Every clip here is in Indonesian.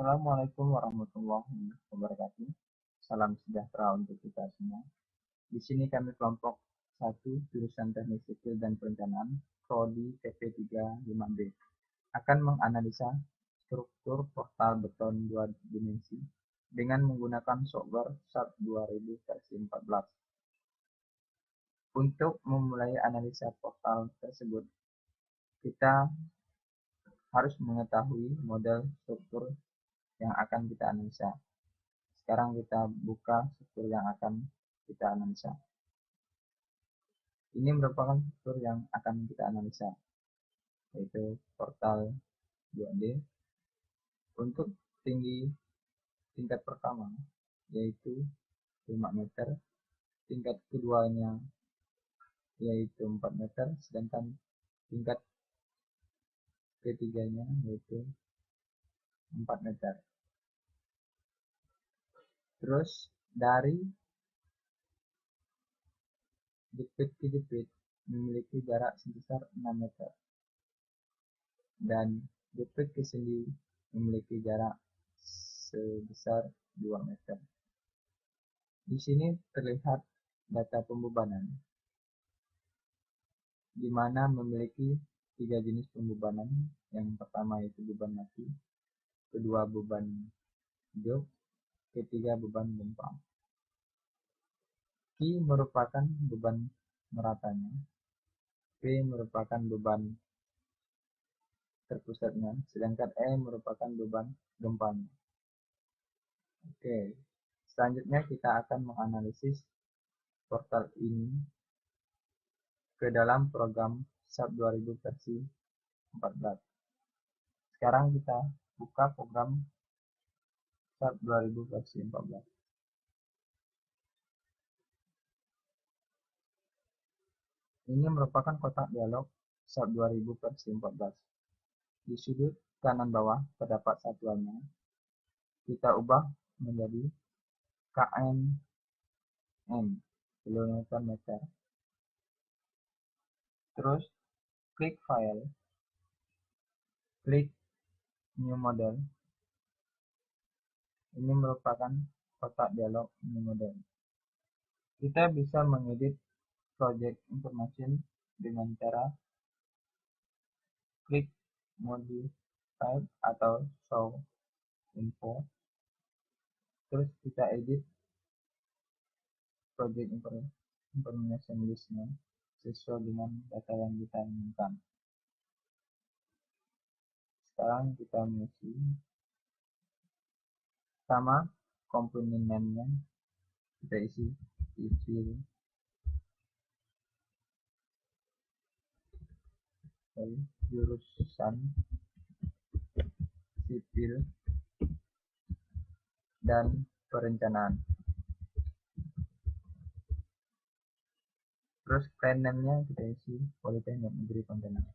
Assalamualaikum warahmatullahi wabarakatuh. Salam sejahtera untuk kita semua. Di sini kami kelompok 1 jurusan Teknik Sipil dan Perencanaan Prodi TP35B akan menganalisa struktur portal beton 2 dimensi dengan menggunakan software SAP 2000 versi 14. Untuk memulai analisa portal tersebut, kita harus mengetahui model struktur yang akan kita analisa. Sekarang kita buka struktur yang akan kita analisa. Ini merupakan struktur yang akan kita analisa, yaitu portal 2D untuk tingkat pertama, yaitu 5 meter, tingkat keduanya yaitu 4 meter, sedangkan tingkat ketiganya yaitu 4 meter. Terus dari jepit ke jepit memiliki jarak sebesar 6 meter dan jepit ke sendi memiliki jarak sebesar 2 meter. Di sini terlihat data pembebanan, di mana memiliki 3 jenis pembebanan. Yang pertama yaitu beban mati, kedua beban hidup, ketiga beban gempa. Q merupakan beban meratanya, P merupakan beban terpusatnya, sedangkan E merupakan beban gempanya. Oke, selanjutnya kita akan menganalisis portal ini ke dalam program SAP 2000 versi 14. Sekarang kita buka program SAP 2000 versi 14. Ini merupakan kotak dialog SAP 2000 versi 14. Di sudut kanan bawah terdapat satuannya. Kita ubah menjadi km, kilometer meter. Terus klik file, klik new model. Ini merupakan kotak dialog new model. Kita bisa mengedit project information dengan cara klik modify atau show info. Terus kita edit project information listnya sesuai dengan data yang kita inginkan. Sekarang kita mengisi sama komponen name-nya, kita isi civil jurusan sipil dan perencanaan. Terus plan name-nya kita isi Politeknik Negeri Pontianak.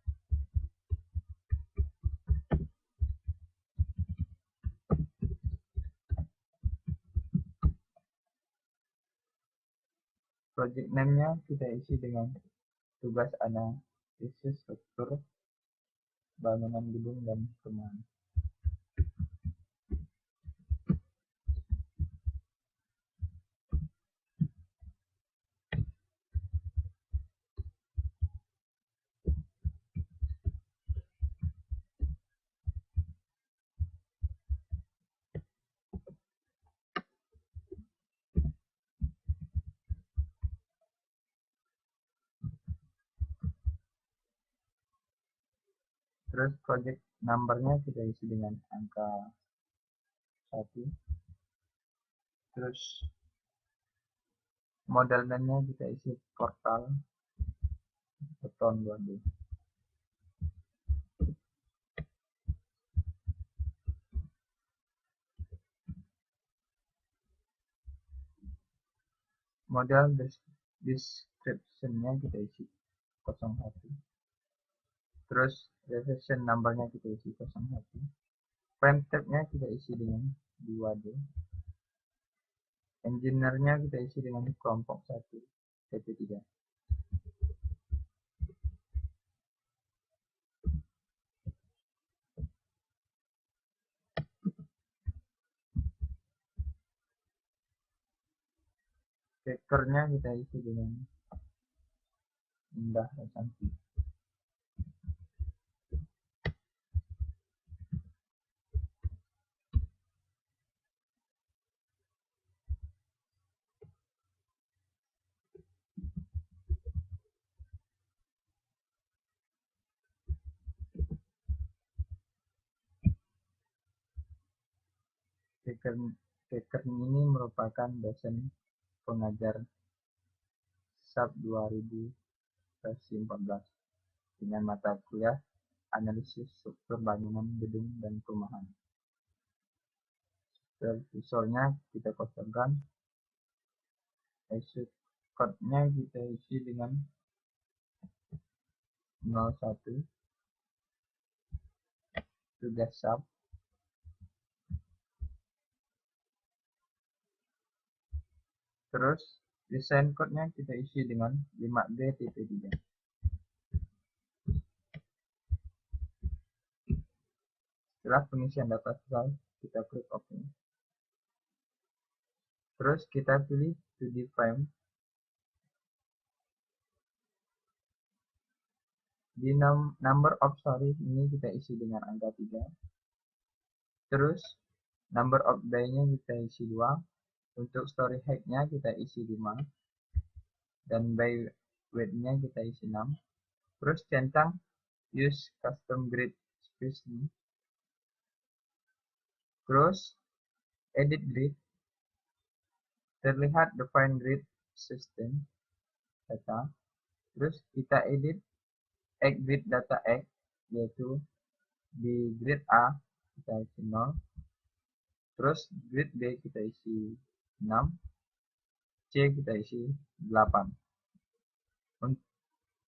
Project name-nya kita isi dengan tugas analisis struktur bangunan gedung dan perumahan. Terus project number-nya kita isi dengan angka 1. Terus model name-nya kita isi portal beton 2D. Model description-nya kita isi 01. Terus revision number-nya kita isi 01. Frame type-nya kita isi dengan 2D. Engineer-nya kita isi dengan kelompok 1 TP3. Trackernya kita isi dengan indah dan cantik. Tracker ini merupakan dosen pengajar SAP 2000 versi 14 dengan mata kuliah analisis struktur bangunan gedung dan perumahan. Supervisornya kita kosongkan, exit code-nya kita isi dengan 01, tugas SAP, terus desain code-nya kita isi dengan 5B-3. Setelah pengisian data selesai, kita klik OK. Terus kita pilih 2D frame. Di number of story ini kita isi dengan angka 3. Terus number of day-nya kita isi 2. Untuk story height-nya kita isi 5. Dan by width-nya kita isi 6. Terus centang use custom grid space ini. Terus edit grid. Terlihat define grid system data. Terus kita edit grid data X, yaitu di grid A kita isi 0. Terus grid B kita isi 6. C kita isi 8.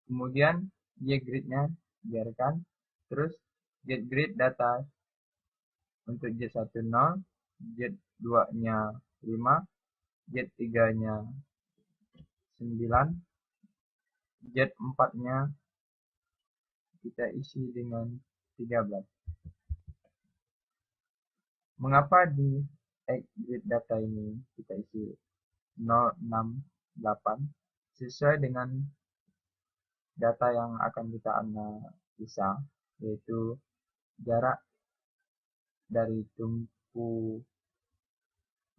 Kemudian Y grid-nya biarkan. Terus get grid data untuk Z1 0, Z2-nya 5, Z3-nya 9, Z4-nya kita isi dengan 13. Mengapa di grid data ini kita isi 0, 6, 8? Sesuai dengan data yang akan kita analisa, yaitu jarak dari tumpu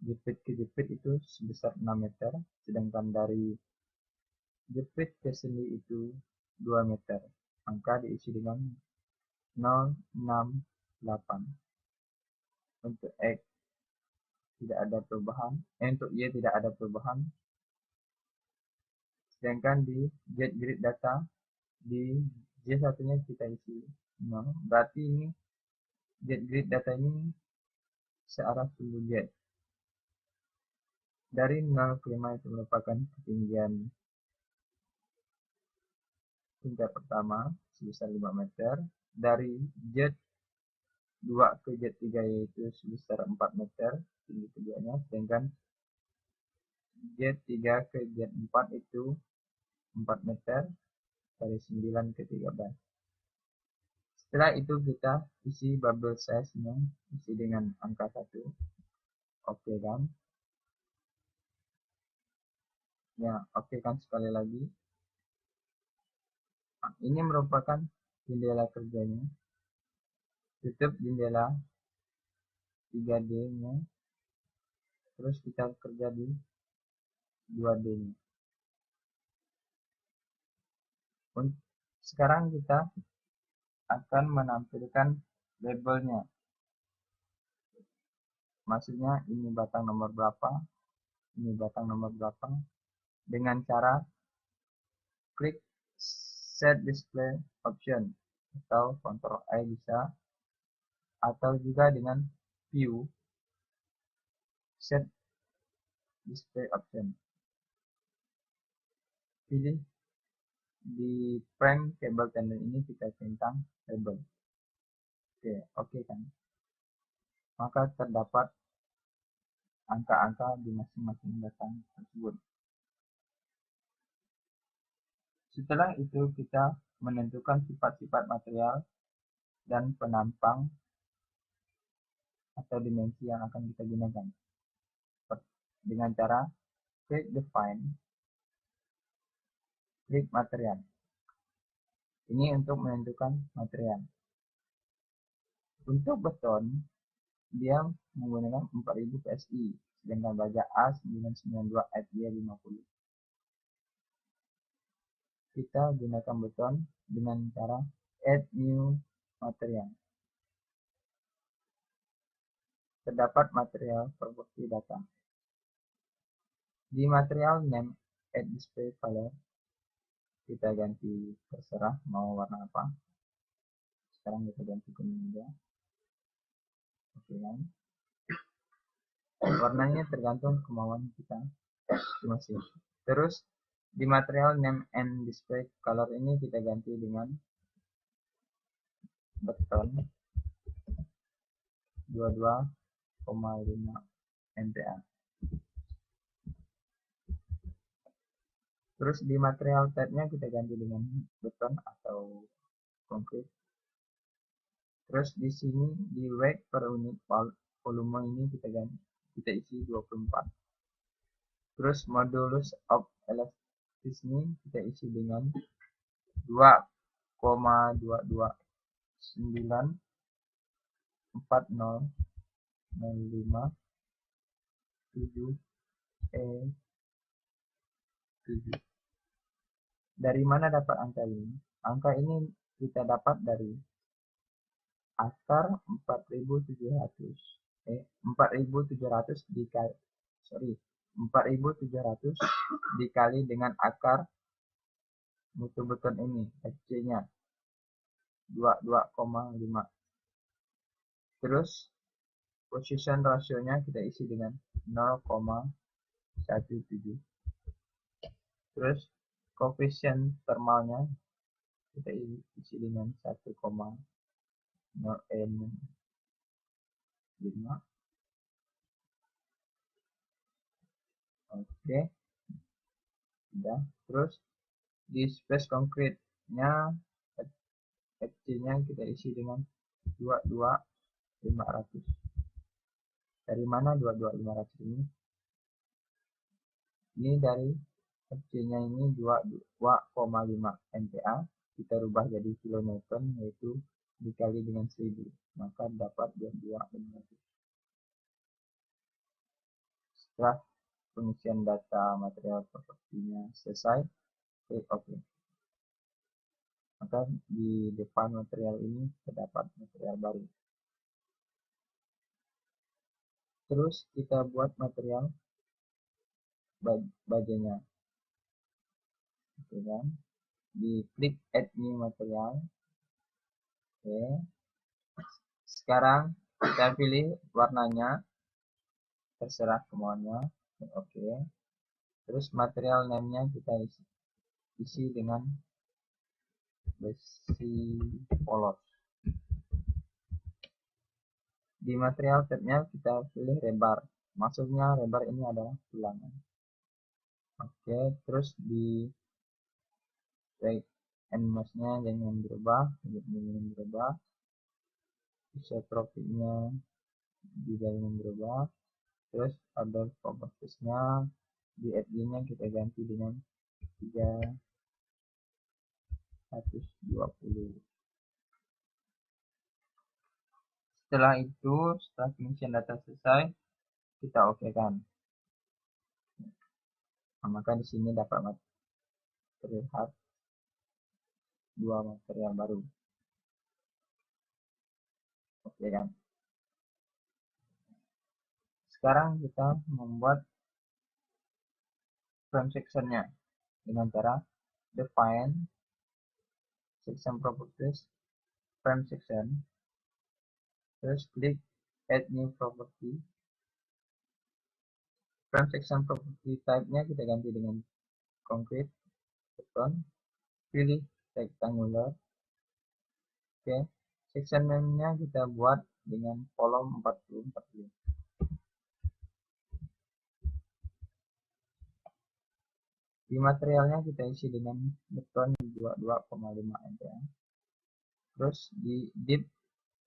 jepit ke jepit itu sebesar 6 meter, sedangkan dari jepit ke sendi itu 2 meter. Angka diisi dengan 0, 6, 8. Untuk X tidak ada perubahan, untuk Y tidak ada perubahan. Sedangkan di get grid data di J1-nya kita isi 0. Berarti ini get grid data ini searah sumbu jet. Dari 0 ke 5 itu merupakan ketinggian tingkat pertama sebesar 5 meter. Dari jet 2 ke jet 3 yaitu sebesar 4 meter tinggi keduanya. Sedangkan jet 3 ke jet 4 itu 4 meter dari 9 ke 13. Setelah itu kita isi bubble size-nya, isi dengan angka 1. Oke kan? Ya, oke kan sekali lagi. Nah, ini merupakan jendela kerjanya. Tutup jendela 3D-nya. Terus kita kerja di 2D-nya. Sekarang kita akan menampilkan labelnya. Maksudnya ini batang nomor berapa, ini batang nomor berapa. Dengan cara klik set display option atau Ctrl I bisa, atau juga dengan view set display option. Pilih di frame cable tender ini kita centang label. Oke kan? Maka terdapat angka-angka di masing-masing batang tersebut. Setelah itu kita menentukan sifat-sifat material dan penampang atau dimensi yang akan kita gunakan dengan cara klik define, klik material. Ini untuk menentukan material. Untuk beton, dia menggunakan 4000 PSI, sedangkan baja A 992 FY 50. Kita gunakan beton dengan cara add new material. Terdapat material property data. Di material name add display color, kita ganti terserah mau warna apa. Sekarang kita ganti kuning aja. Oke kan? Warnanya tergantung kemauan kita masing. Terus di material name and display color ini kita ganti dengan beton 22,5 MPa. Terus di material type-nya kita ganti dengan beton atau konkrit. Terus di sini di weight per unit volume ini kita isi 24. Terus modulus of elasticity ini kita isi dengan 2,2294057E7. Dari mana dapat angka ini? Angka ini kita dapat dari akar 4.700 dikali dengan akar mutu beton ini, FC-nya 22,5. Terus position rasionya kita isi dengan 0,17. Terus koefisien thermalnya kita isi dengan 1,05. Oke, udah. Terus di space konkretnya FC-nya kita isi dengan 22.500. Dari mana 22.500 ini? Ini dari FC-nya ini 2,5 MPa, kita rubah jadi kilonewton, yaitu dikali dengan 1000, maka dapat 22.500. Setelah pengisian data material propertinya selesai, klik OK. Maka di depan material ini terdapat material baru. Terus kita buat material bajanya. Oke kan? Di klik add new material. Oke. Sekarang kita pilih warnanya, terserah kemauannya. Oke. Terus material name-nya kita isi dengan besi polos. Di material tab-nya kita pilih rebar. Maksudnya rebar ini adalah tulangan. Oke, terus di strike and mass-nya jangan berubah, isotropic-nya juga jangan berubah. Terus order properties-nya di FG-nya kita ganti dengan 320. Setelah itu, setelah pengisian data selesai, kita OK kan. Nah, maka di sini dapat terlihat dua material baru. Oke kan. Sekarang kita membuat frame section-nya dengan cara define section properties, frame section, terus klik add new property. Frame section property type-nya kita ganti dengan concrete, beton, pilih rectangular. Oke, section name-nya kita buat dengan kolom 40-40. Di materialnya kita isi dengan beton 22,5 MPa. Terus di dip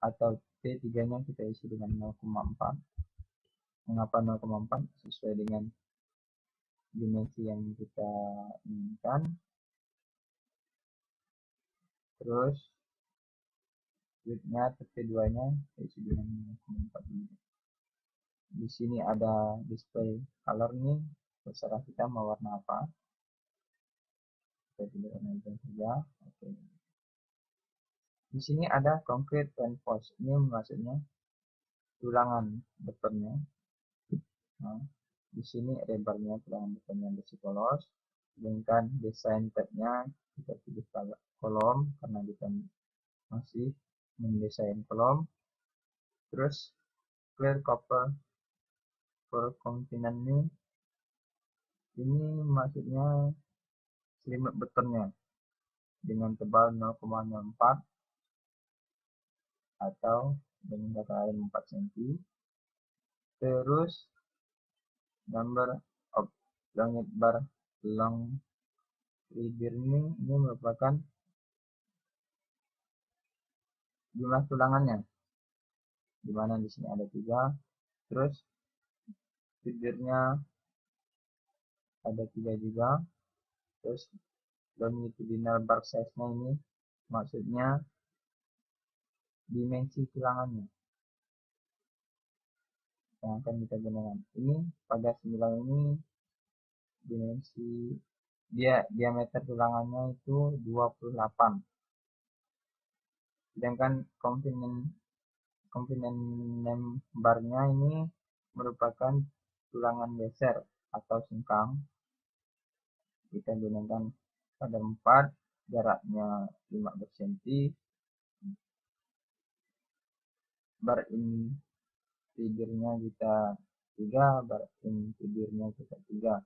atau T3-nya kita isi dengan 0,4. Mengapa 0,4? Sesuai dengan dimensi yang kita inginkan. Terus width-nya TP2-nya isi dengan 0,4. Di sini ada display color nih, terserah kita mau warna apa. Kita pilih warna hijau saja. Oke. Di sini ada concrete reinforce. Ini maksudnya tulangan betonnya. Nah, di sini lebarnya tulangan betonnya bersih polos. Sedangkan desain tabnya kita pilih kolom karena kita masih mendesain kolom. Terus clear copper per continent ini maksudnya selimut betonnya dengan tebal 0,04 atau dengan kata lain 4 cm. Terus number of longit bar long ribir ini merupakan jumlah tulangannya, di mana di sini ada 3. Terus bibirnya ada 3 juga. Terus longitudinal bar size-nya ini maksudnya dimensi tulangannya yang akan kita gunakan. Ini pada 9 ini dimensi diameter tulangannya itu 28. Sedangkan komponen bar-nya ini merupakan tulangan geser atau sengkang. Kita gunakan pada 4, jaraknya 15 cm. Bar interiornya kita 3, bar interiornya kita 3.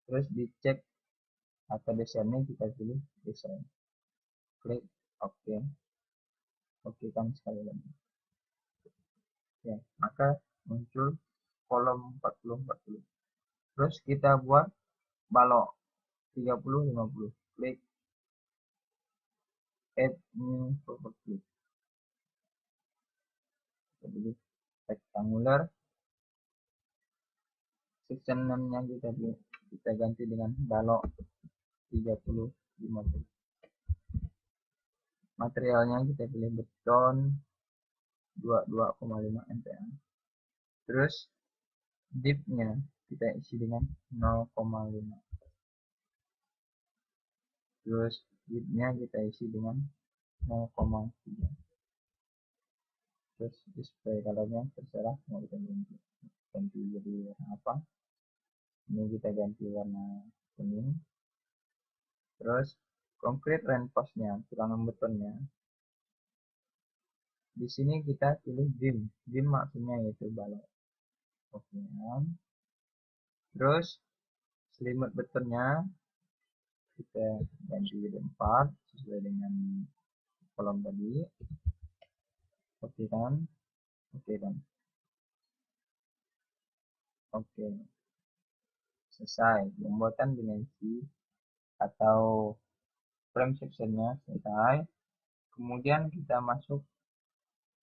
Terus dicek atau desainnya kita pilih desain. Klik OK. Oke kan sekali lagi. Ya, maka muncul kolom 40-40. Terus kita buat balok 30-50. Klik add new property. Jadi rectangular. Section name-nya kita ganti dengan balok 30-50. Materialnya kita pilih beton 22,5 MPa. Terus depth-nya kita isi dengan 0,5. Terus width-nya kita isi dengan 0,3. Terus display color-nya terserah mau kita ganti jadi warna apa. Ini kita ganti warna kuning. Terus concrete reinforce-nya, tulangan betonnya. Di sini kita pilih beam. Beam maksudnya yaitu balok. Oke. Terus selimut betonnya kita ganti jadi 4 sesuai dengan kolom tadi. Oke kan? Oke kan? Oke. Selesai pembuatan dimensi atau frame sectionnya selesai. Kemudian kita masuk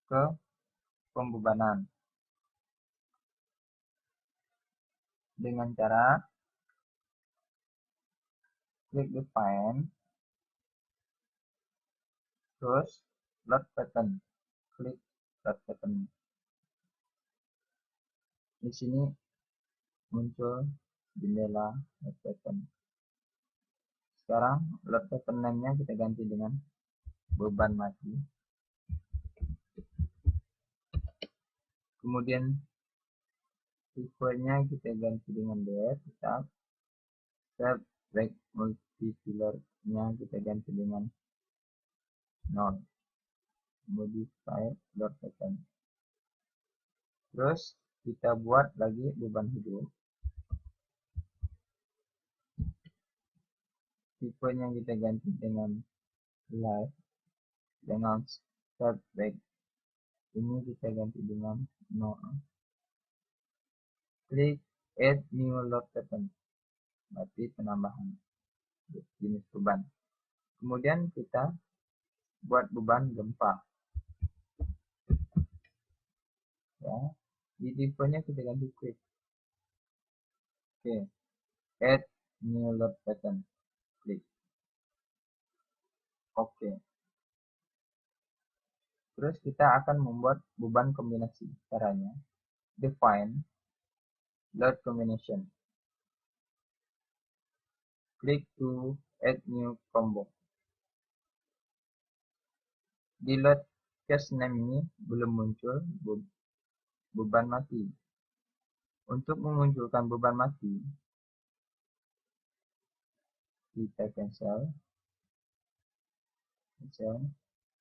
ke pembebanan dengan cara klik define, terus load pattern, klik load pattern. Di sini muncul jendela load pattern. Sekarang load pattern name-nya kita ganti dengan beban mati. Kemudian tipenya kita ganti dengan depth, tetap. Step break multiplier-nya kita ganti dengan 0. Modify load pattern. Terus kita buat lagi beban hidup. Tipenya kita ganti dengan live. Dengan step break ini kita ganti dengan 0. Klik add new load pattern, berarti penambahan jenis beban. Kemudian kita buat beban gempa. Ya, di tipenya kita ganti quick. Oke, add new load pattern, klik oke. Terus kita akan membuat beban kombinasi. Caranya define load combination, klik to add new combo. Di load case name ini belum muncul beban mati. Untuk memunculkan beban mati, kita cancel.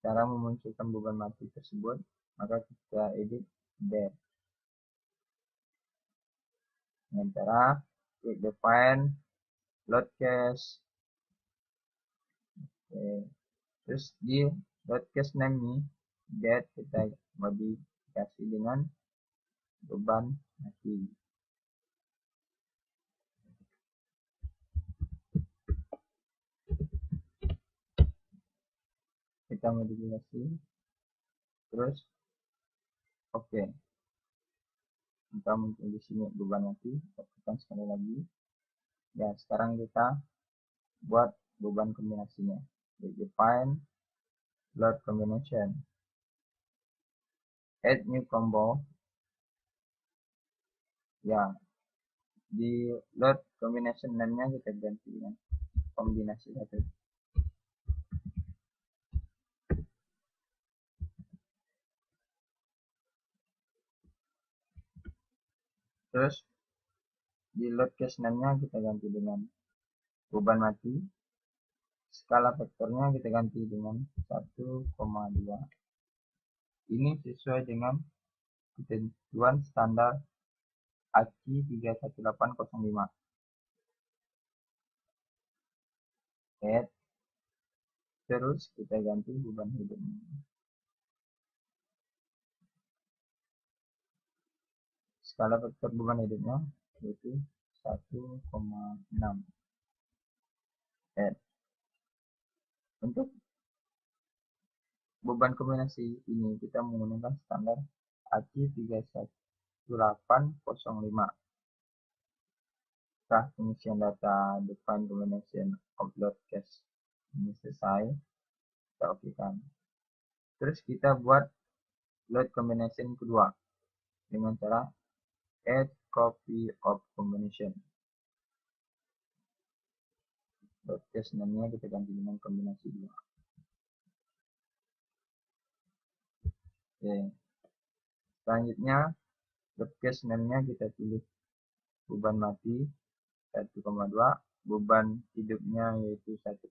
Cara memunculkan beban mati tersebut, maka kita edit there. Dengan cara klik define load case. Oke. Terus di load case name ini get kita modifikasi dengan beban mati. Kita modifikasi terus oke. Kita muncul di sini beban mati, tekan sekali lagi. Ya, sekarang kita buat beban kombinasinya. Define load combination, add new combo. Ya, di load combination name-nya kita ganti dengan kombinasi satu. Terus di load case name-nya kita ganti dengan beban mati. Skala vektornya kita ganti dengan 1,2. Ini sesuai dengan ketentuan standar ACI 31805. Add. Terus kita ganti beban hidupnya. Skala vektor beban hidupnya yaitu 1,6. Add. Untuk beban kombinasi ini kita menggunakan standar ACI 31805. Setelah pengisian data define combination of load case ini selesai, kita oke kan. Terus kita buat load combination kedua dengan cara add copy of combination. Load case name-nya kita ganti dengan kombinasi 2. Oke. Selanjutnya load case name-nya kita pilih beban mati 1,2, beban hidupnya yaitu 1,0.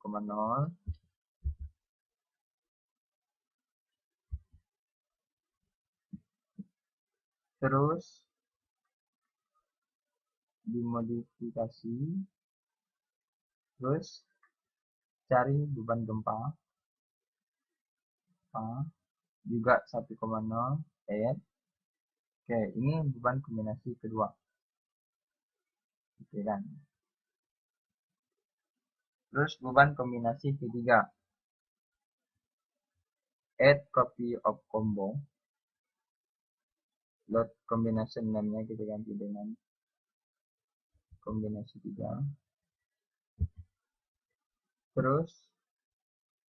Terus dimodifikasi, terus cari beban gempa juga 1,0. Add. Oke, ini beban kombinasi kedua. Oke kan. Terus beban kombinasi ketiga, add copy of combo. Load combination name-nya kita ganti dengan kombinasi 3. Terus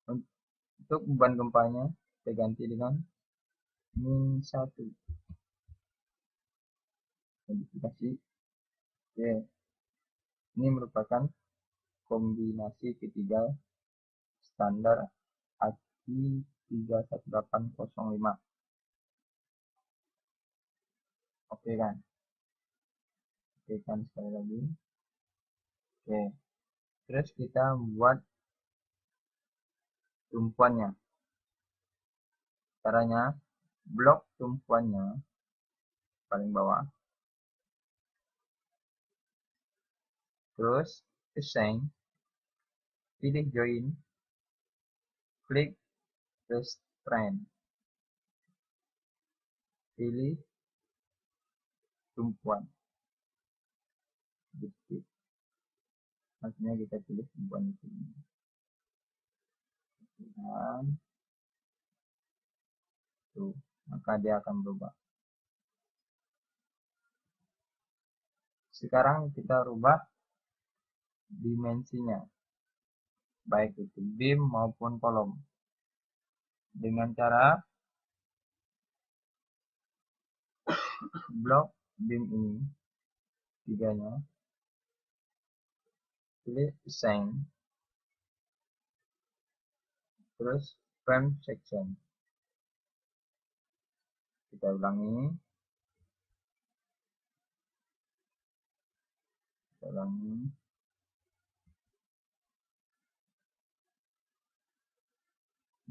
untuk beban gempanya kita ganti dengan min 1. Modifikasi. Oke. Ini merupakan kombinasi ketiga standar ACI 31805. Oke kan. Oke kan sekali lagi. Oke. Terus kita buat tumpuannya. Caranya blok tumpuannya paling bawah. Terus assign, pilih join, klik restrain, pilih tumpuan. Maksudnya kita pilih tumpuan di sini. Dan tuh, maka dia akan berubah. Sekarang kita rubah dimensinya, baik itu beam maupun kolom. Dengan cara blok beam ini, tiganya, pilih assign, terus frame section. Kita ulangi,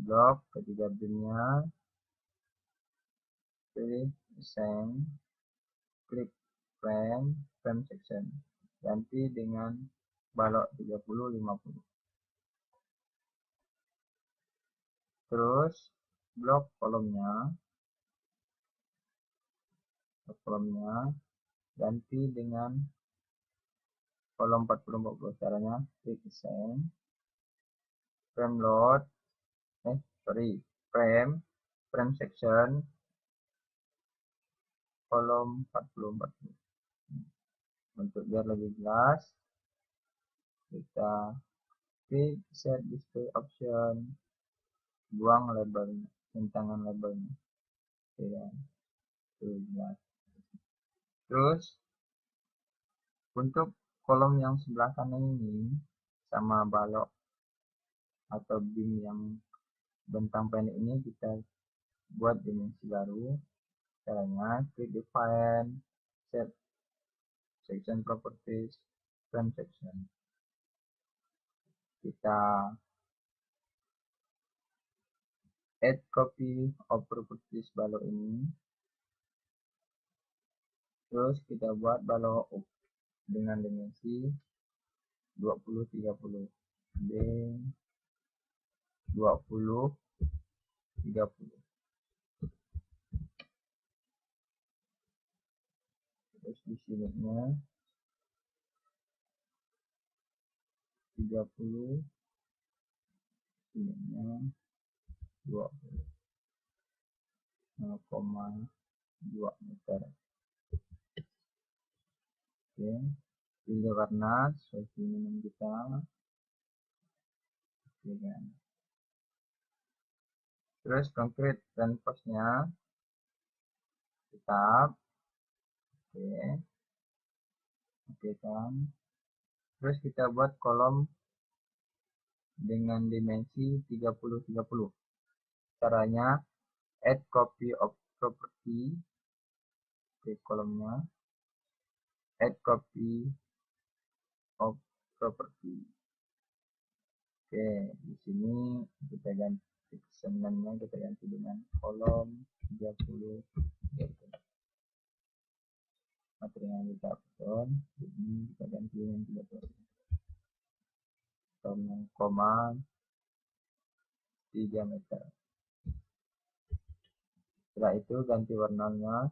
blok ketiga beamnya, pilih assign, klik frame section, ganti dengan balok 30-50. Terus blok kolomnya ganti dengan kolom 40-40. Caranya klik assign, frame load, frame section, kolom 40-40. Untuk biar lebih jelas, kita klik set display option, buang labelnya, centangan labelnya. Oke ya, jelas. Terus untuk kolom yang sebelah kanan ini sama balok atau beam yang bentang pendek ini kita buat dimensi baru. Caranya klik define, set section properties, frame section. Kita add copy of properties balok ini. Terus kita buat balok dengan dimensi 20-30. B 20-30. Terus di sininya 30, sininya 20, 0,2 meter. Oke, pilih warna sesuai keinginan kita. Oke kan. Terus concrete reinforce-nya tetap. Oke kan. Terus kita buat kolom dengan dimensi 30-30. Caranya add copy of property, ke kolomnya, add copy of property. Oke, di sini kita ganti senangnya, kita ganti dengan kolom 30. Materi yang kita upload, ini kita ganti dengan 30. 0,3 meter. Setelah itu ganti warnanya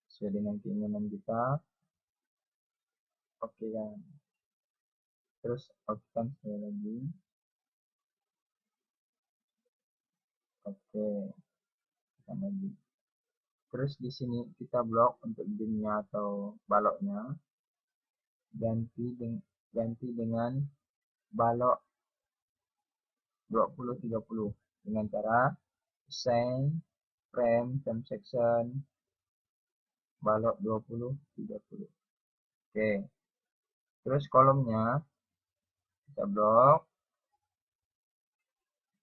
sesuai dengan keinginan kita. Oke kan. Terus outcome sekali lagi. Oke, lagi. Terus di sini kita blok untuk beamnya atau baloknya, ganti dengan balok 20-30 dengan cara assign frame section balok 20-30. Oke. Terus kolomnya kita blok,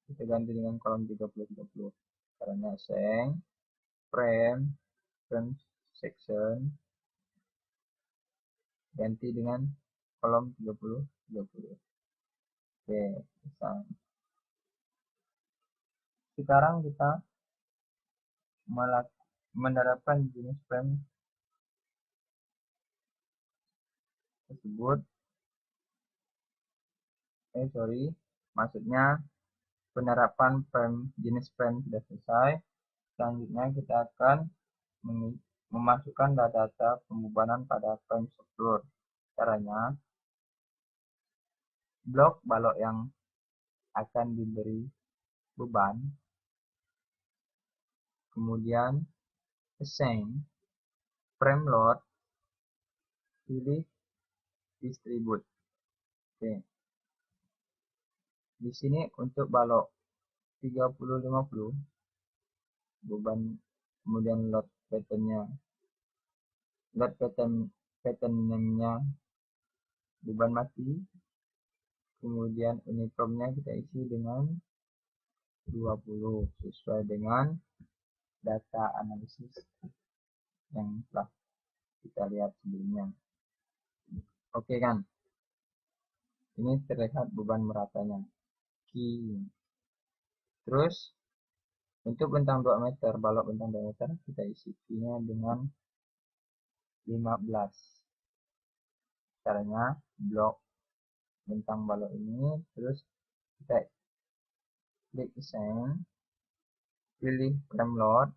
kita ganti dengan kolom 30-30. Caranya assign frame section ganti dengan kolom 30-30. Oke, misal. Sekarang kita menerapkan jenis frame tersebut. Maksudnya penerapan jenis frame sudah selesai. Selanjutnya kita akan memasukkan data pembebanan pada frame struktur. Caranya, blok balok yang akan diberi beban, kemudian assign frame load, pilih distribute. Oke. Di sini untuk balok 30-50 beban, kemudian load pattern name-nya beban mati, kemudian uniformnya kita isi dengan 20 sesuai dengan data analisis yang telah kita lihat sebelumnya. Oke kan, ini terlihat beban meratanya Q. Terus untuk bentang 2 meter, balok bentang 2 meter, kita isi Q-nya dengan 15. Caranya blok bentang balok ini, terus kita klik assign, pilih frame load,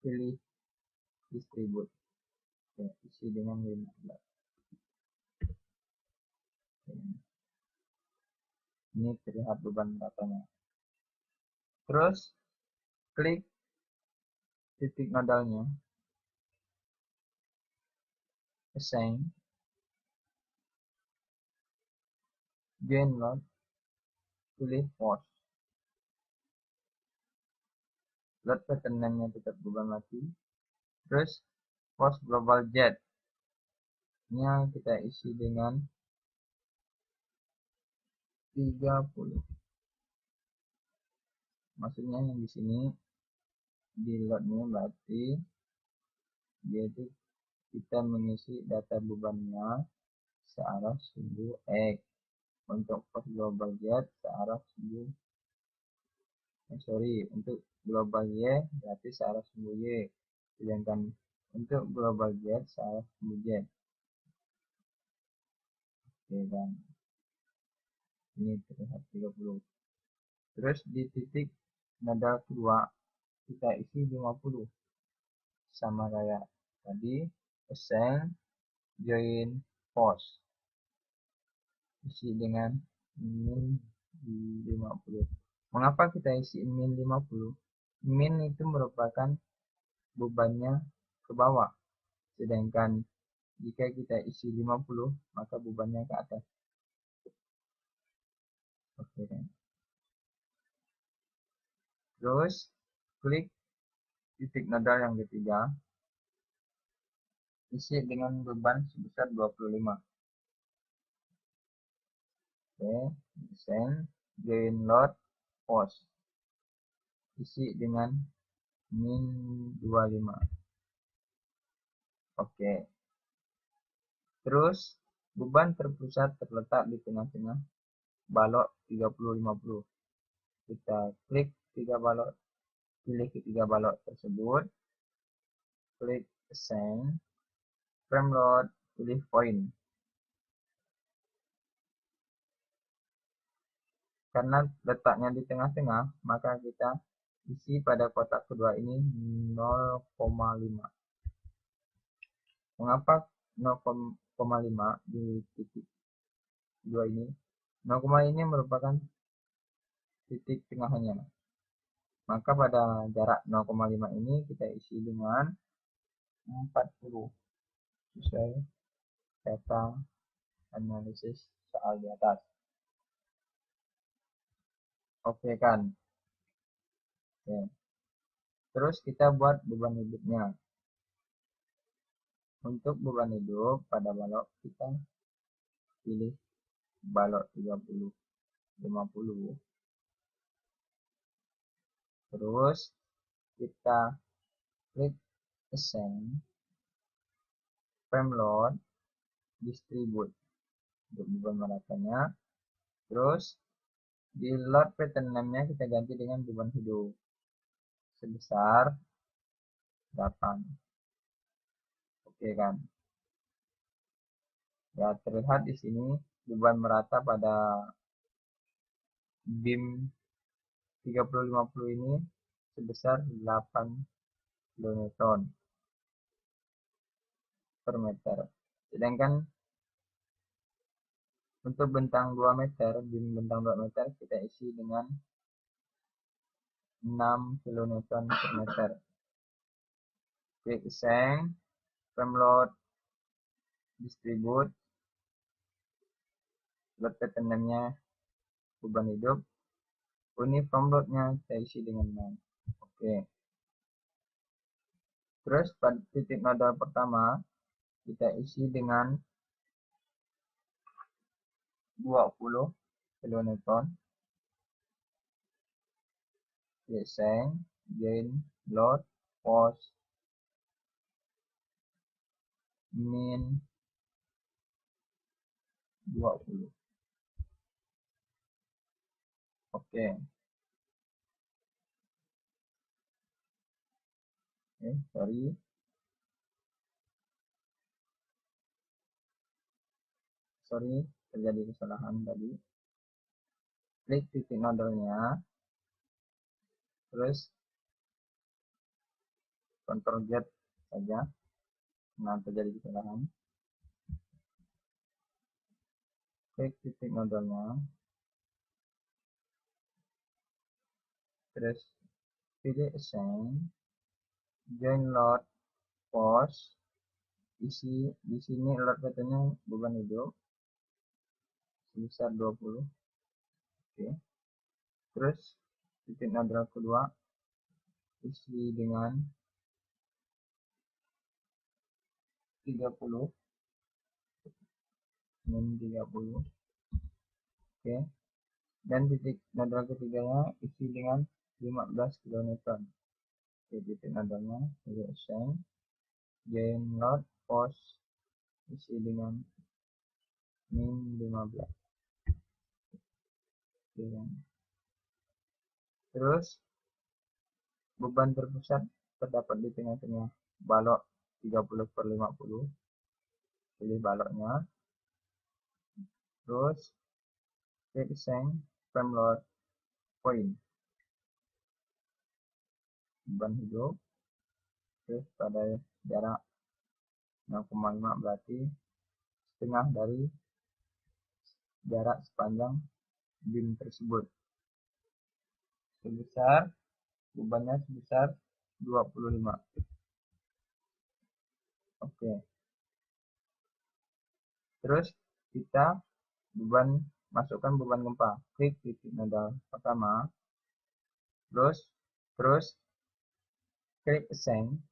pilih distribute. Oke, isi dengan 15. Oke. Ini terlihat beban meratanya. Terus klik titik nodalnya, assign, join load, pilih force. Load pattern name-nya tetap beban mati. Terus force global jet nya kita isi dengan 30. Maksudnya yang di sini di loadnya berarti dia itu kita mengisi data bebannya searah sumbu X. Untuk force global jet searah sumbu untuk global Y berarti searah sumbu Y, sedangkan untuk global Z searah sumbu Z. Oke kan, ini terlihat 30. Terus di titik nada kedua kita isi 50, sama kayak tadi, assign, join, force, isi dengan min 50. Mengapa kita isi min 50? Min itu merupakan bebannya ke bawah, sedangkan jika kita isi 50 maka bebannya ke atas. Oke kan. Terus klik titik nodal yang ketiga, isi dengan beban sebesar 25. Oke, send, join load, force, isi dengan min 25. Oke. Terus beban terpusat terletak di tengah-tengah balok 30-50. Kita klik 3 balok, pilih ketiga balok tersebut, klik assign, frame load, pilih point. Karena letaknya di tengah-tengah, maka kita isi pada kotak kedua ini 0,5. Mengapa 0,5 di titik kedua ini? 0, ini merupakan titik tengahnya. Maka pada jarak 0,5 ini kita isi dengan 40 sesuai data analisis soal di atas. Oke kan? Oke. Terus kita buat beban hidupnya. Untuk beban hidup pada balok kita pilih balok 30-50. Terus kita klik assign, frame load, distribute untuk beban meratanya. Terus di load pattern name-nya kita ganti dengan beban hidup sebesar 8. Oke kan? Ya, terlihat di sini beban merata pada beam 30-50 ini sebesar 8 kN per meter. Sedangkan untuk bentang 2 meter, beam bentang 2 meter kita isi dengan 6 kN per meter. Klik assign, frame load, distribute, load pattern name-nya beban hidup, uniform load-nya kita isi dengan 0. Oke. Terus pada titik nodal pertama kita isi dengan 20 kN. Seng, gain, load, force, min 20. Oke. Sorry, terjadi kesalahan tadi. Klik titik nodalnya, terus Ctrl Z saja. Nah, terjadi kesalahan. Klik titik nodalnya, terus pilih assign, join load, force, isi di sini load pattern-nya beban hidup sebesar 20. Oke. Terus titik nodal kedua isi dengan 30 min 30. Oke. Dan titik nodal ketiganya isi dengan 15 kN. Oke, titik nodalnya pilih assign, join load, force, isi dengan min 15. Oke. Terus beban terpusat terdapat di tengah-tengah balok 30/50. Pilih baloknya. Terus klik assign frame load point beban hidup. Terus pada jarak 0,5 berarti setengah dari jarak sepanjang beam tersebut. Bebannya sebesar 25. Oke. Terus kita masukkan beban gempa. Klik titik nodal pertama. Terus klik assign,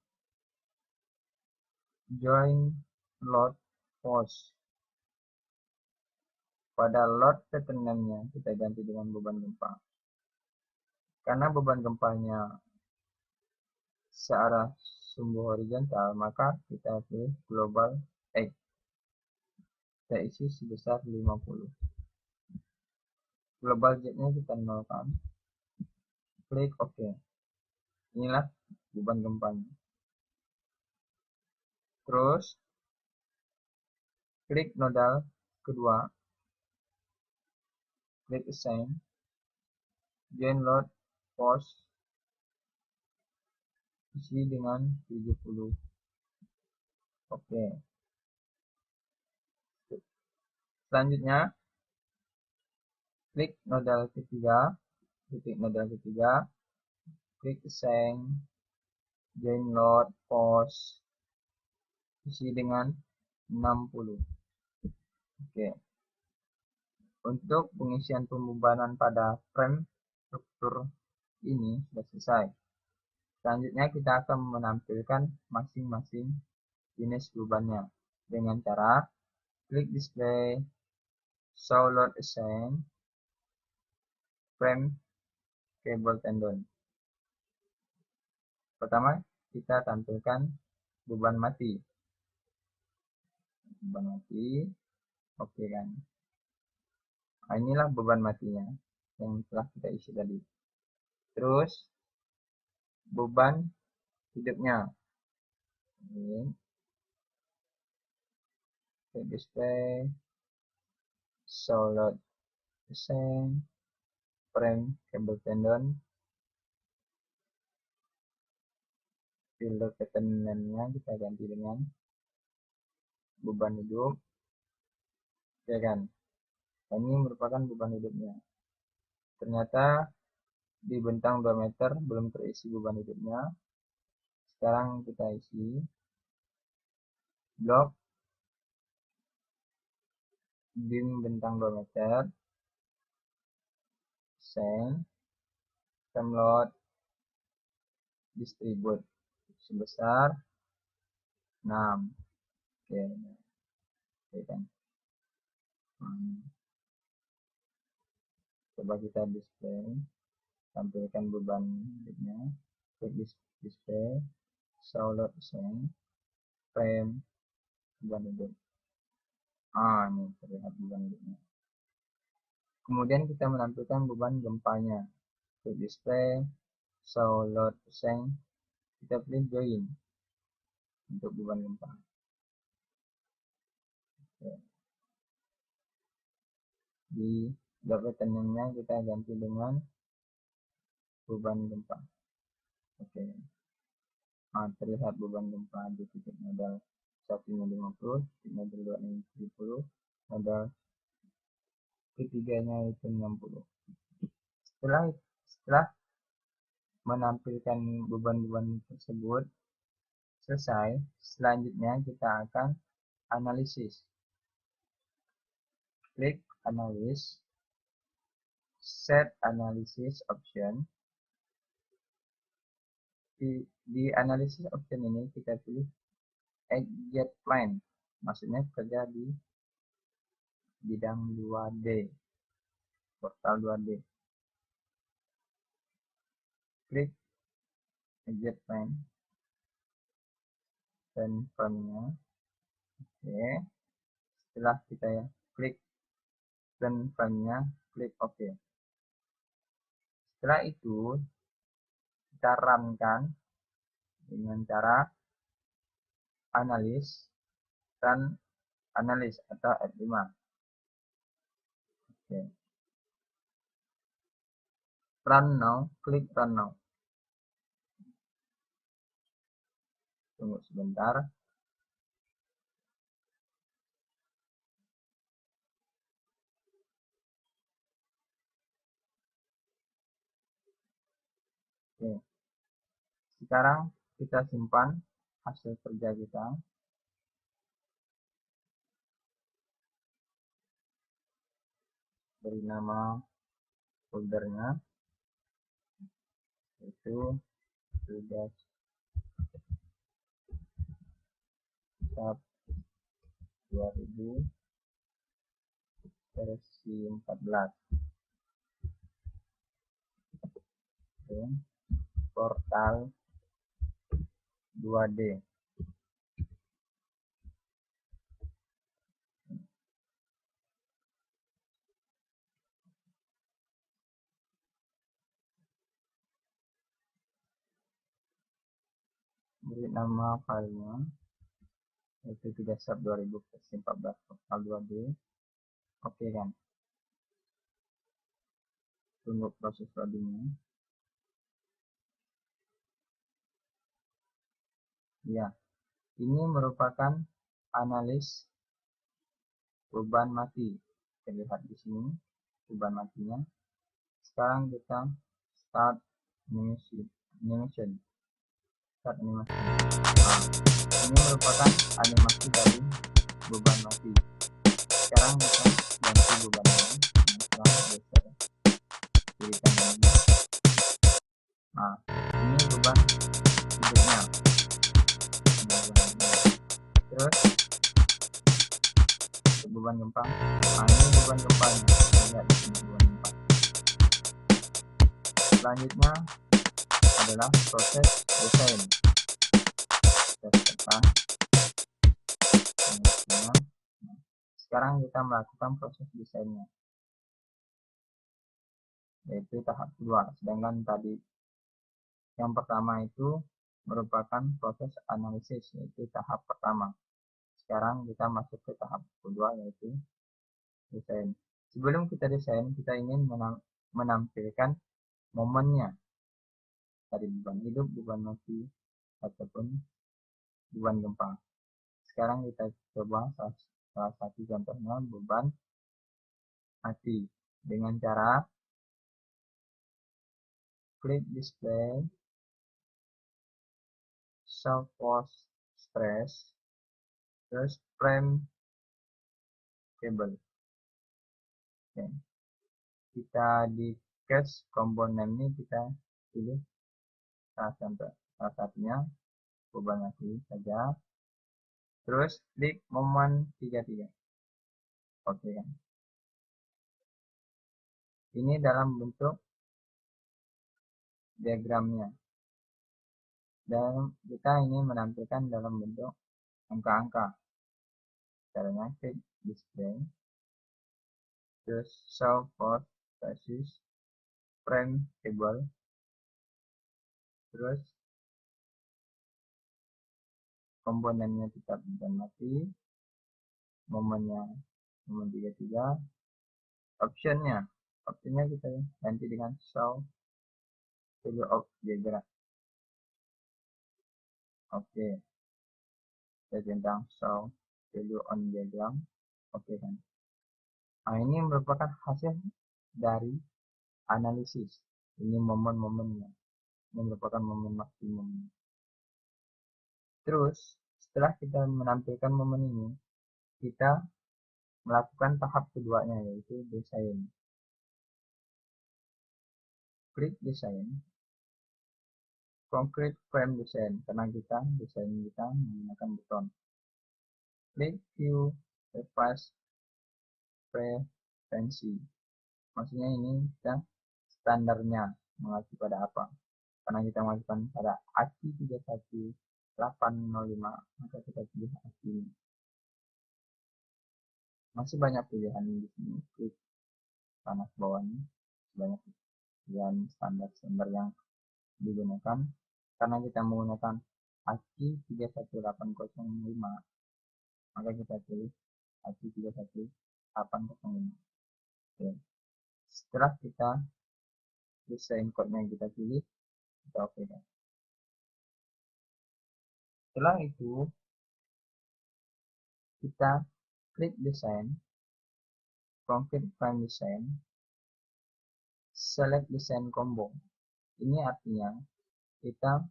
join load, force. Pada load pattern name-nya kita ganti dengan beban gempa. Karena beban gempanya searah sumbu horizontal, maka kita pilih global X. Kita isi sebesar 50. Global Z-nya kita nolkan. Klik OK. Inilah beban gempanya. Terus klik nodal kedua. Klik assign, join load, force, isi dengan 70. Oke. Selanjutnya klik nodal ketiga, titik nodal ketiga, klik assign, join load, force, isi dengan 60. Oke. Untuk pengisian pembebanan pada frame struktur ini sudah selesai. Selanjutnya kita akan menampilkan masing-masing jenis bebannya dengan cara klik display, show load assign, frame, cable tendon. Pertama kita tampilkan beban mati. Oke kan. Nah, inilah beban matinya yang telah kita isi tadi. Terus beban hidupnya. Ini display, show load assign, frame, cable tendon, load pattern-nya kita ganti dengan beban hidup. Oke kan. Ini merupakan beban hidupnya. Ternyata di bentang 2 meter belum terisi beban hidupnya. Sekarang kita isi blok dim bentang 2 meter, seng, load, distribute sebesar 6. Oke, oke kan. Coba kita display, tampilkan beban hidupnya, klik display, show load seng, frame, beban hidup. Ini terlihat beban hidupnya. Kemudian kita menampilkan beban gempanya, klik display, show load seng, kita pilih join untuk beban gempa. Oke. Di job pattern-nya kita ganti dengan beban gempa. Oke. Terlihat beban gempa di titik modal 150, titik modal 2 70, modal ketiganya itu 60. Setelah menampilkan beban-beban tersebut selesai, selanjutnya kita akan analisis. Klik analis, set analysis option. Di analisis option ini kita pilih exit plan, maksudnya kerja di bidang 2D, portal 2D. Klik exit plan dan formnya. Oke, setelah kita klik dan formnya, klik OK. Setelah itu kita runkan dengan cara run analis atau F5. Oke. Run now, klik run now. Tunggu sebentar. Oke. Sekarang kita simpan hasil kerja kita. Beri nama foldernya, itu tugas tab 2000 versi 14. Oke. Portal 2D. Beri nama filenya, yaitu tugas tab 2000 versi 14 portal 2D. Oke kan. Tunggu proses loadingnya. Ya, ini merupakan analis beban mati. Terlihat di sini beban matinya. Sekarang kita start animation. Start animasi. Ini merupakan animasi dari beban mati. Sekarang kita ganti bebannya. Sekarang geser kiri kanannya. Ini beban hidupnya. Terus beban gempa. Ini beban gempanya. Lihat di sini beban gempa. Selanjutnya adalah proses desain. Kita tekan. Sekarang kita melakukan proses desainnya, yaitu tahap kedua. Sedangkan tadi yang pertama itu merupakan proses analisis, yaitu tahap pertama. Sekarang kita masuk ke tahap kedua, yaitu desain. Sebelum kita desain, kita ingin menampilkan momennya dari beban hidup, beban mati, ataupun beban gempa. Sekarang kita coba salah satu contohnya beban mati dengan cara klik display, show force stress, terus frame cable. Oke, kita di cache komponen ini kita pilih salah satunya Fibonacci saja, terus klik momen 33. Oke kan, ini dalam bentuk diagramnya, dan kita ini menampilkan dalam bentuk angka-angka. Caranya klik display, terus show for basis frame table, terus komponennya kita berikan mati, momennya momen 33, optionnya kita ganti dengan show value of diagram. Oke, kita centang show value on diagram. Oke kan, nah ini merupakan hasil dari analisis. Ini momen-momennya, ini merupakan momen maksimum. Terus setelah kita menampilkan momen ini, kita melakukan tahap keduanya, yaitu desain. Klik desain, concrete frame design, karena desain kita menggunakan beton. Klik view reference preferensi, maksudnya ini kita standarnya mengacu pada apa, karena kita mengajukan pada ACI 31805, maka kita pilih ACI ini. Masih banyak pilihan di sini, klik panas bawah ini, banyak pilihan standar yang digunakan. Karena kita menggunakan ACI 31805, maka kita pilih ACI 31805. Oke. Setelah kita desain code-nya kita pilih, kita oke kan. Setelah itu kita klik desain, concrete frame design, select design combo. Ini artinya kita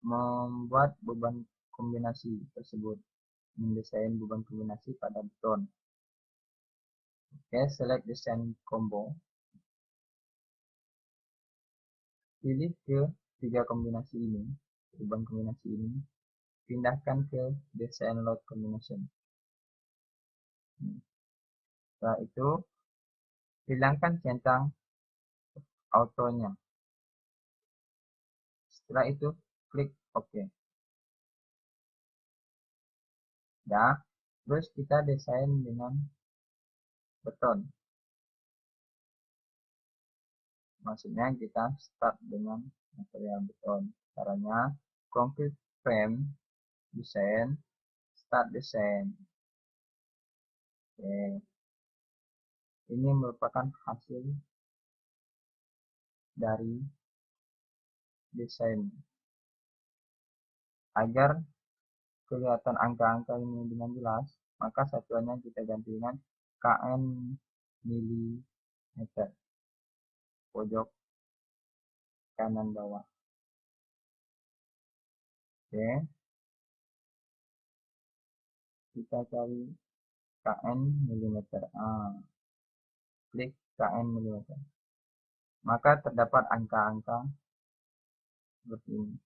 membuat beban kombinasi tersebut, mendesain beban kombinasi pada beton. Oke, select design combo, pilih ke 3 kombinasi ini, beban kombinasi ini, pindahkan ke design load combination. Setelah itu hilangkan centang autonya. Setelah itu klik OK. Nah, terus kita desain dengan beton. Maksudnya kita start dengan material beton. Caranya concrete frame desain, start desain. Oke. Ini merupakan hasil dari desain. Agar kelihatan angka-angka ini dengan jelas, maka satuannya kita ganti dengan kn milimeter, pojok kanan bawah. Oke, kita cari kn milimeter. Klik kn milimeter, maka terdapat angka-angka seperti ini.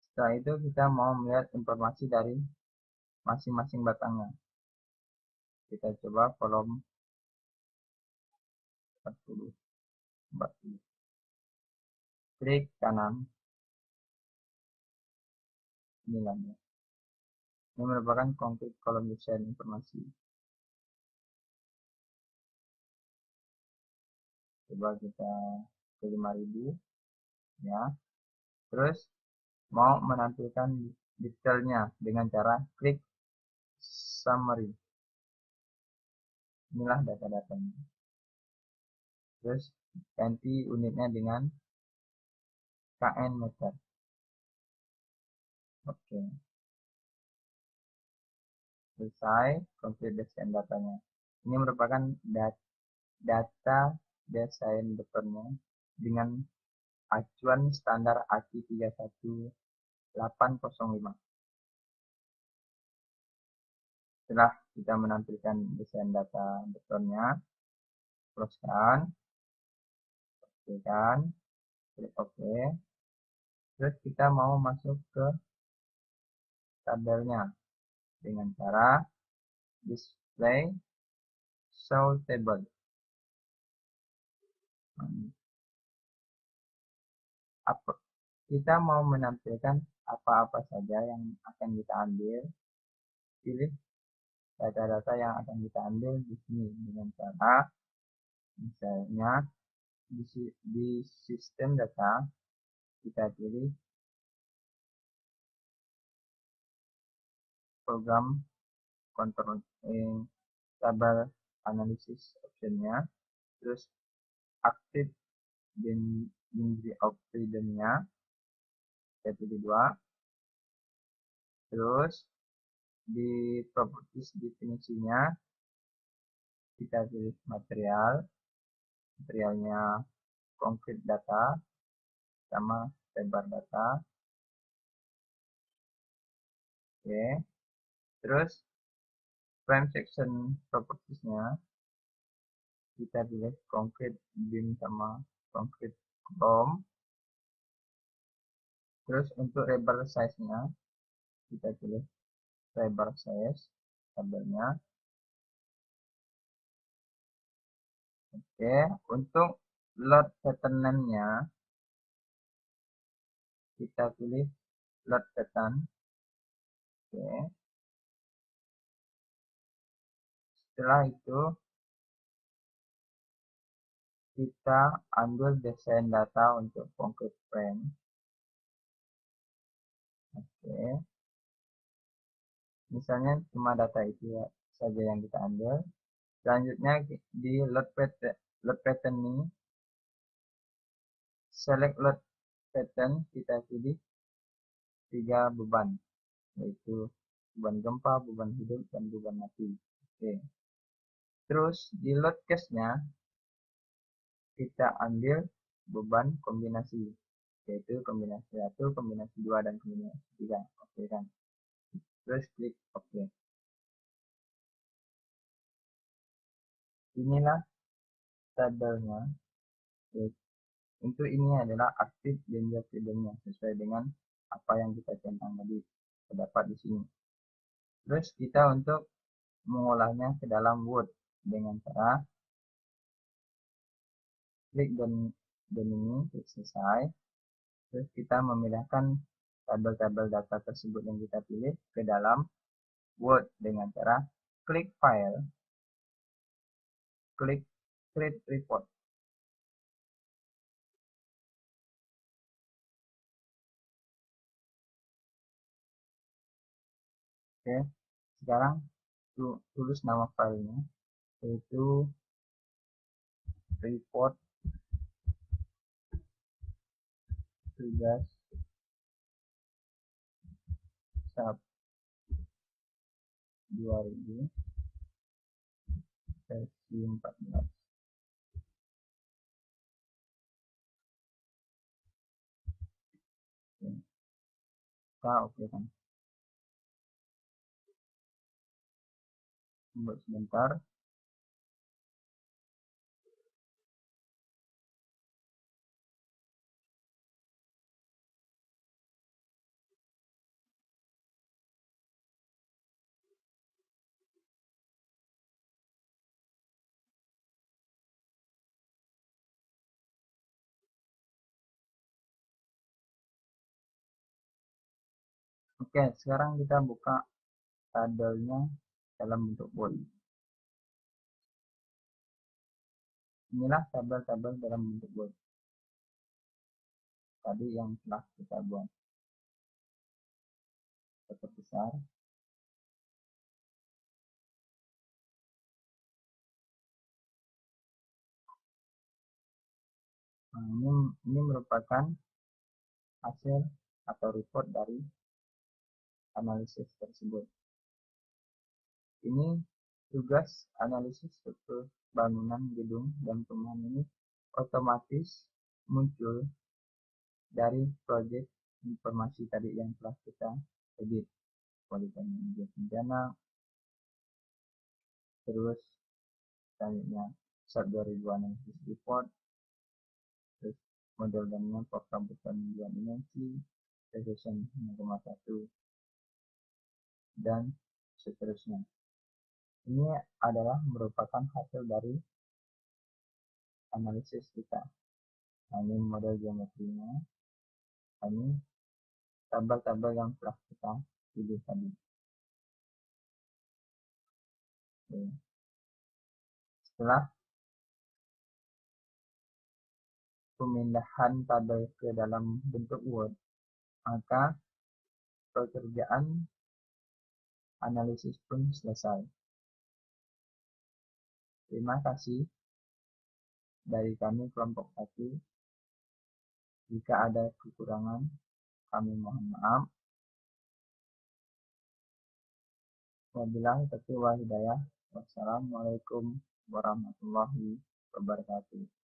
Setelah itu kita mau melihat informasi dari masing-masing batangnya. Kita coba kolom 40. Klik kanan, nilainya. Ini merupakan konkret kolom desain informasi. Coba kita ke 5000 ya. Terus mau menampilkan detailnya dengan cara klik summary. Inilah data-datanya. Terus ganti unitnya dengan kn meter. Oke. Selesai, complete desain datanya. Ini merupakan data desain betonnya dengan acuan standar ACI 31805. Setelah kita menampilkan desain data betonnya, close-kan, oke-kan, klik OK. Terus kita mau masuk ke tabelnya dengan cara display show table. Kita mau menampilkan apa-apa saja yang akan kita ambil, pilih data-data yang akan kita ambil di sini dengan cara misalnya di sistem data kita pilih program controlling tabel analysis optionnya, terus active degree of freedom-nya kita pilih 2, terus di properties definisinya kita pilih materialnya concrete data sama lebar data. Oke, terus frame section propertiesnya kita pilih concrete beam sama concrete column. Terus untuk lebar size-nya kita pilih lebar size tabelnya. Oke, untuk load pattern name-nya kita pilih load pattern. Oke, setelah itu kita ambil desain data untuk concrete frame. Oke, misalnya cuma data itu saja yang kita ambil. Selanjutnya di load pattern ini select load pattern, kita pilih 3 beban, yaitu beban gempa, beban hidup, dan beban mati. Oke. Terus di load case-nya kita ambil beban kombinasi, yaitu kombinasi 1, kombinasi 2, dan kombinasi 3. Oke kan? Terus klik OK. Inilah tabelnya. Untuk ini adalah aktif danger freedom-nya sesuai dengan apa yang kita centang tadi terdapat di sini. Terus kita untuk mengolahnya ke dalam Word dengan cara klik dan ini, klik selesai. Terus kita memindahkan tabel-tabel data tersebut yang kita pilih ke dalam Word dengan cara klik file, klik create report. Oke, sekarang tulis nama filenya, yaitu report tugas SAP 2000 versi 14. Kita oke kan? Tunggu sebentar. Oke, sekarang kita buka tabelnya dalam bentuk Word. Inilah tabel-tabel dalam bentuk Word tadi yang telah kita buat. Kita besar. Nah, ini merupakan hasil atau report dari analisis tersebut. Ini tugas analisis struktur bangunan, gedung, dan perumahan ini otomatis muncul dari proyek informasi tadi yang telah kita edit. Kualitas energi bencana, terus selanjutnya SAT 2000 Analysis Report, terus model dananya program bukan dua dimensi, regression 0,1, dan seterusnya. Ini adalah merupakan hasil dari analisis kita. Nah, ini model geometrinya. Ini tabel-tabel yang telah kita pilih tadi. Oke. Setelah pemindahan tabel ke dalam bentuk Word, maka pekerjaan analisis pun selesai. Terima kasih dari kami kelompok 1. Jika ada kekurangan, kami mohon maaf. Wabillahi taufiq wal hidayah. Wassalamualaikum warahmatullahi wabarakatuh.